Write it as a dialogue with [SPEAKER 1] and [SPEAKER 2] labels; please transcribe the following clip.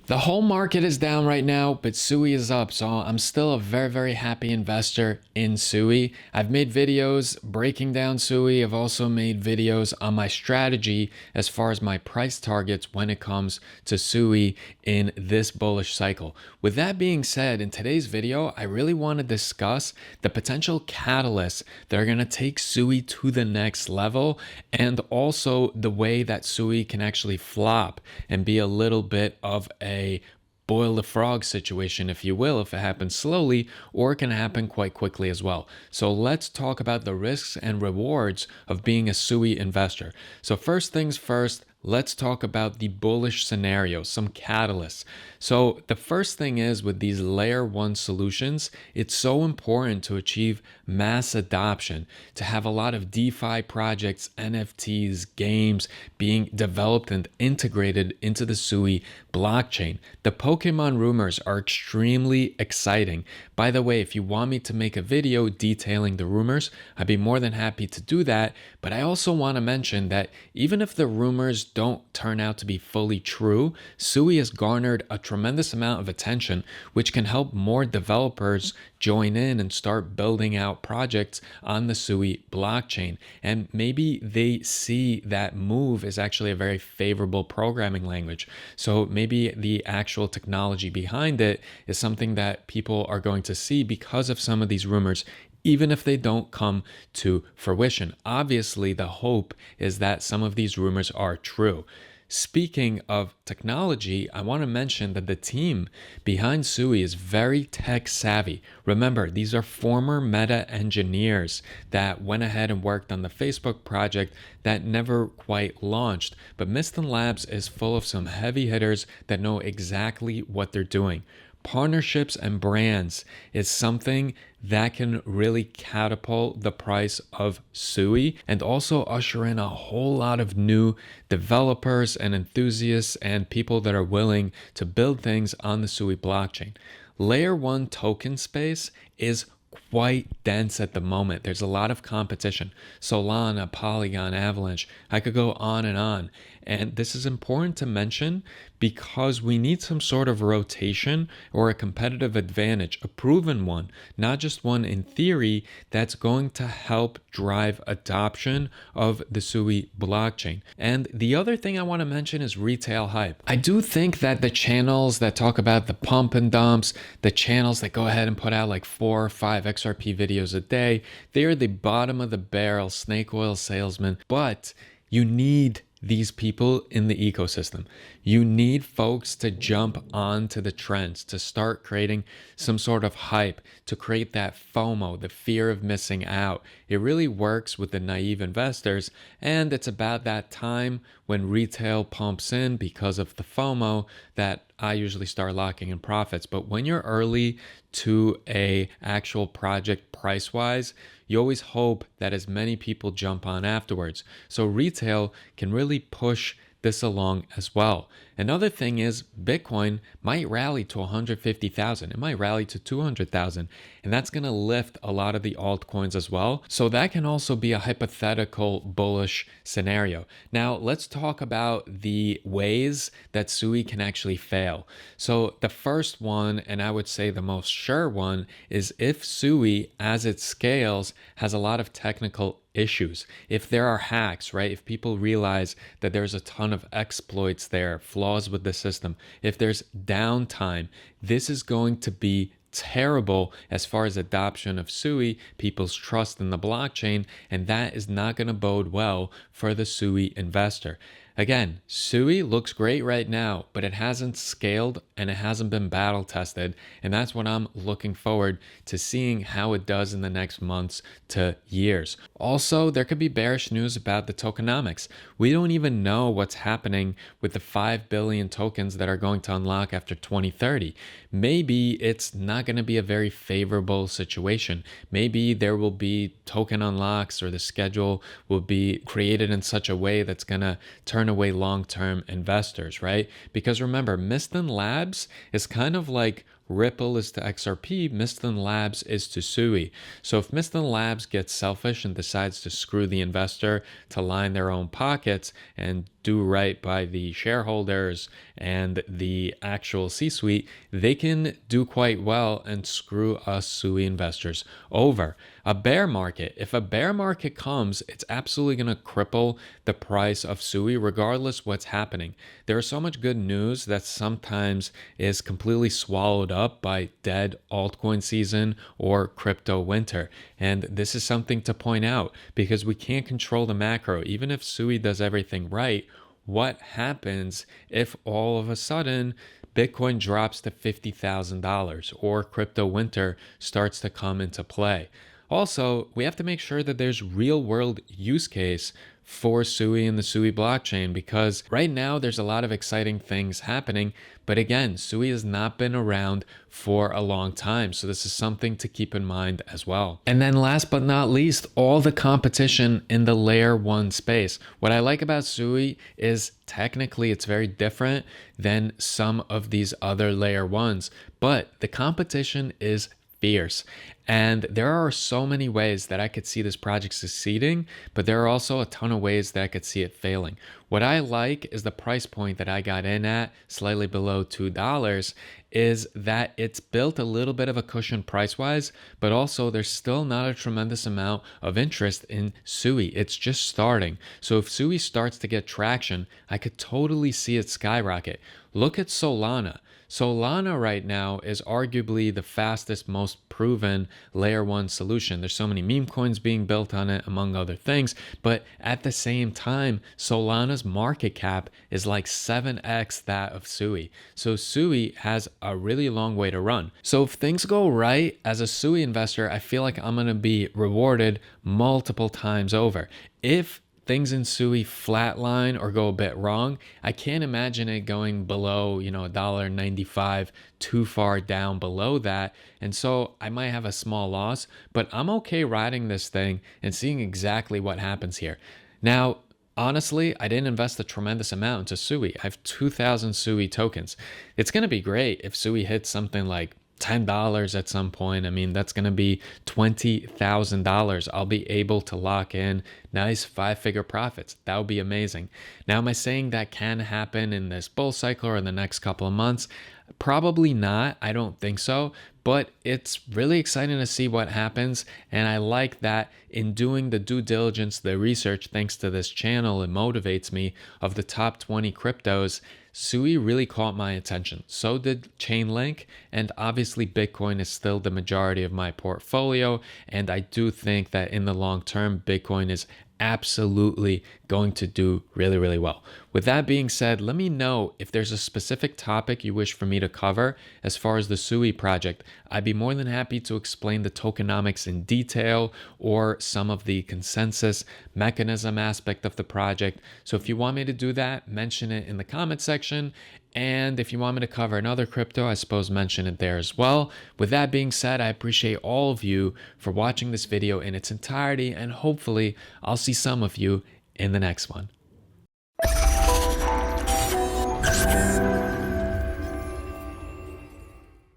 [SPEAKER 1] The whole market is down right now, but Sui is up. So I'm still a very, very happy investor in Sui. I've made videos breaking down Sui. I've also made videos on my strategy as far as my price targets when it comes to Sui in this bullish cycle. With that being said, in today's video, I really want to discuss the potential catalysts that are going to take Sui to the next level, and also the way that Sui can actually flop and be a little bit of a boil the frog situation, if you will, if it happens slowly, or it can happen quite quickly as well. So let's talk about the risks and rewards of being a SUI investor. So first things first, let's talk about the bullish scenario, some catalysts. So the first thing is, with these layer one solutions, it's so important to achieve mass adoption, to have a lot of DeFi projects, NFTs, games being developed and integrated into the SUI blockchain. The Pokemon rumors are extremely exciting. By the way, if you want me to make a video detailing the rumors, I'd be more than happy to do that. But I also want to mention that even if the rumors don't turn out to be fully true, SUI has garnered a tremendous amount of attention, which can help more developers join in and start building out projects on the SUI blockchain. And maybe they see that Move is actually a very favorable programming language. So maybe the actual technology behind it is something that people are going to see because of some of these rumors, even if they don't come to fruition. Obviously, the hope is that some of these rumors are true. Speaking of technology, I want to mention that the team behind Sui is very tech savvy. Remember, these are former Meta engineers that went ahead and worked on the Facebook project that never quite launched. But Miston Labs is full of some heavy hitters that know exactly what they're doing. Partnerships and brands is something that can really catapult the price of Sui and also usher in a whole lot of new developers and enthusiasts and people that are willing to build things on the Sui blockchain. Layer 1 token space is quite dense at the moment. There's a lot of competition. Solana, Polygon, Avalanche, I could go on and on. And this is important to mention because we need some sort of rotation or a competitive advantage, a proven one, not just one in theory, that's going to help drive adoption of the Sui blockchain. And the other thing I want to mention is retail hype. I do think that the channels that talk about the pump and dumps, the channels that go ahead and put out like 4 or 5 XRP videos a day, they are the bottom of the barrel snake oil salesmen, but you need these people in the ecosystem. You need folks to jump onto the trends, to start creating some sort of hype, to create that FOMO, the fear of missing out. It really works with the naive investors, and it's about that time when retail pumps in because of the FOMO that I usually start locking in profits. But when you're early to a actual project price-wise, you always hope that as many people jump on afterwards. So retail can really push this along as well. Another thing is Bitcoin might rally to 150,000. It might rally to 200,000, and that's going to lift a lot of the altcoins as well. So that can also be a hypothetical bullish scenario. Now, let's talk about the ways that Sui can actually fail. So the first one, and I would say the most sure one, is if Sui, as it scales, has a lot of technical issues. If there are hacks, right? If people realize that there's a ton of exploits there, flaws with the system, if there's downtime, this is going to be terrible as far as adoption of Sui, people's trust in the blockchain, and that is not going to bode well for the Sui investor. Again, Sui looks great right now, but it hasn't scaled and it hasn't been battle tested. And that's what I'm looking forward to seeing how it does in the next months to years. Also, there could be bearish news about the tokenomics. We don't even know what's happening with the 5 billion tokens that are going to unlock after 2030. Maybe it's not going to be a very favorable situation. Maybe there will be token unlocks, or the schedule will be created in such a way that's going to turn away long-term investors, right? Because remember, Miston Labs is kind of like Ripple is to XRP, Miston Labs is to SUI. So if Miston Labs gets selfish and decides to screw the investor to line their own pockets and do right by the shareholders and the actual C-suite, they can do quite well and screw us SUI investors over. A bear market, if a bear market comes, it's absolutely going to cripple the price of SUI regardless what's happening. There is so much good news that sometimes is completely swallowed up by dead altcoin season or crypto winter. And this is something to point out because we can't control the macro. Even if SUI does everything right, what happens if all of a sudden Bitcoin drops to $50,000 or crypto winter starts to come into play? Also, we have to make sure that there's real world use case for SUI and the SUI blockchain, because right now there's a lot of exciting things happening. But again, SUI has not been around for a long time. So this is something to keep in mind as well. And then last but not least, all the competition in the layer one space. What I like about SUI is technically it's very different than some of these other layer ones, but the competition is fierce. And there are so many ways that I could see this project succeeding, but there are also a ton of ways that I could see it failing. What I like is the price point that I got in at, slightly below $2, is that it's built a little bit of a cushion price-wise, but also there's still not a tremendous amount of interest in SUI. It's just starting. So if SUI starts to get traction, I could totally see it skyrocket. Look at Solana. Solana right now is arguably the fastest, most proven layer one solution. There's so many meme coins being built on it, among other things. But at the same time, Solana's market cap is like 7x that of SUI. So SUI has a really long way to run. So if things go right as a SUI investor, I feel like I'm going to be rewarded multiple times over. If things in SUI flatline or go a bit wrong, I can't imagine it going below, $1.95, too far down below that. And so I might have a small loss, but I'm okay riding this thing and seeing exactly what happens here. Now, honestly, I didn't invest a tremendous amount into SUI. I have 2,000 SUI tokens. It's going to be great if SUI hits something like $10 at some point. I mean, that's going to be $20,000. I'll be able to lock in nice 5-figure profits. That would be amazing. Now, am I saying that can happen in this bull cycle or in the next couple of months? Probably not. I don't think so. But it's really exciting to see what happens. And I like that in doing the due diligence, the research, thanks to this channel, it motivates me, of the top 20 cryptos. SUI really caught my attention. So did Chainlink, and obviously Bitcoin is still the majority of my portfolio. And I do think that in the long term, Bitcoin is absolutely going to do really, really well. With that being said, let me know if there's a specific topic you wish for me to cover as far as the SUI project. I'd be more than happy to explain the tokenomics in detail or some of the consensus mechanism aspect of the project. So if you want me to do that, mention it in the comment section. And if you want me to cover another crypto, I suppose mention it there as well. With that being said, I appreciate all of you for watching this video in its entirety, and hopefully I'll see some of you in the next one.